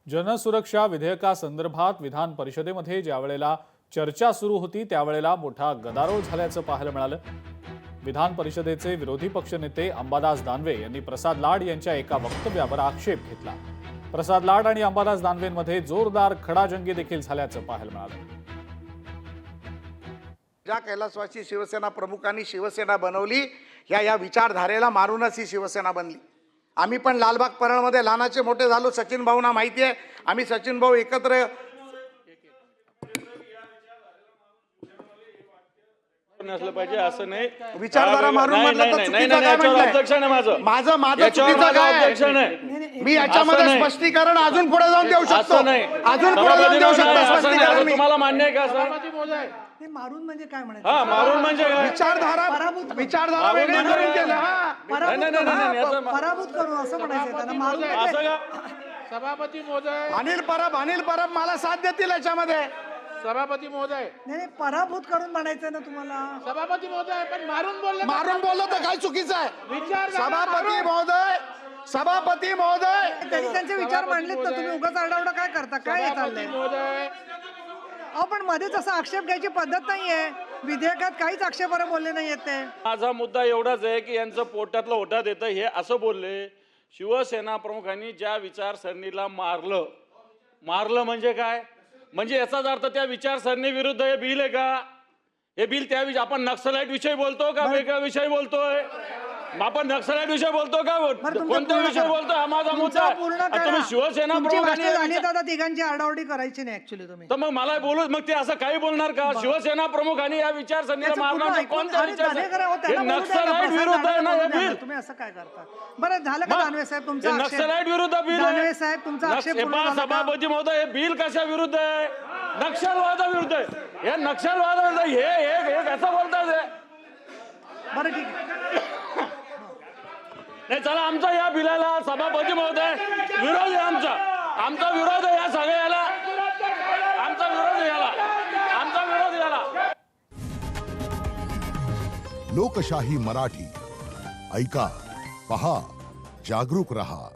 जनसुरक्षा विधेयकासंदर्भात विधान परिषदेमध्ये ज्यावेळेला चर्चा सुरू होती त्यावेळेला मोठा गदारोळ झाल्याचं पाहायला मिळालं। विधान परिषदेचे विरोधी पक्षनेते अंबादास दानवे यांनी प्रसाद लाड यांच्या एका वक्तव्यावर आक्षेप घेतला। प्रसाद लाड आणि अंबादास दानवेंमध्ये जोरदार खडाजंगी देखील झाल्याचं पाहायला मिळालं। ज्या कैलासवासी शिवसेना प्रमुखांनी शिवसेना बनवली या विचारधारेला मारूनच ही शिवसेना बनली। आम्ही पण लालबाग परळमध्ये लहानाचे मोठे झालो। सचिन भाऊंना माहिती आहे, आम्ही सचिन भाऊ एकत्र नसलं पाहिजे असं नाही। विचारधारा मारून म्हटलं तर चुकीचं काय म्हटलंय? माझं चुकीचं काय? मी याच्यामध्ये स्पष्टीकरण अजून पुढे जाऊन देऊ शकतो, अजून पुढे जाऊन देऊ शकतो स्पष्टीकरण। तुम्हाला मान्य आहे का सर? मारून म्हणजे काय म्हणायचं? हा, मारून म्हणजे काय? विचारधारा वेगळी करून केलं। हा, पराभूत करून असं म्हणायचं त्यांना, मारून असं का? सभापती महोदय, अनिल परब मला साथ देतील याच्यामध्ये। सभापती महोदय, नाही, पराभूत करून म्हणायचं ना तुम्हाला। सभापती महोदय, पण मारून बोलले, मारून बोललो तर काय चुकीचं आहे? सभापती महोदय त्यांनी त्यांचे विचार मांडलेत ना, तुम्ही उगाच आरडाओरडा काय करता? काय हे चाललंय? महोदय, अहो, पण मध्येच असा आक्षेप घ्यायची पद्धत नाहीये। विधेयकात काहीच आक्षेपार्ह बोलले नाहीयेत ते। माझा मुद्दा एवढाच आहे की यांचं पोटातलं ओठात येतं हे असं बोलले। शिवसेना प्रमुखांनी ज्या विचारसरणीला मारलं म्हणजे काय? म्हणजे याचाच अर्थ त्या विचारसरणी विरुद्ध हे बिल आहे का? हे बिल त्या आपण नक्सलाइट विषयी बोलतो का वेगळ्या विषयी बोलतोय? आपण नक्सलाइट विषय बोलतो का? कोणत्या विषय बोलतोय? हा माझा मुद्दा आहे। तुम्ही शिवसेना प्रमुखांनी दादा तिघांची आरडाओरडी करायची नाही ऍक्च्युअली तुम्ही। तर मग मला बोलू, मग ते असं काही बोलणार का? शिवसेना प्रमुखांनी या विचारसरणीला मारणार कोणत्या विचार? नक्सलाइट विरुद्ध आहे ना हे बिल। तुम्ही असं काय करता? बरं झालं का दानवे साहेब तुमचा आक्षेप? नक्सलाइट विरुद्ध बिल आहे। दानवे साहेब तुमचा आक्षेप पूर्ण झाला का? सभापती महोदय, हे बिल कशा विरुद्ध आहे? नक्षलवादाविरुद्ध आहे। हे नक्षलवादाविरुद्ध हे कसं बोलतात हे? बरं ठीक आहे। नाही, चला आमचा या बिलाला सभापती महोदय विरोध आहे। आमचा विरोध आहे या सगळ्याला। आमचा विरोध याला। लोकशाही मराठी ऐका, पहा, जागरूक रहा।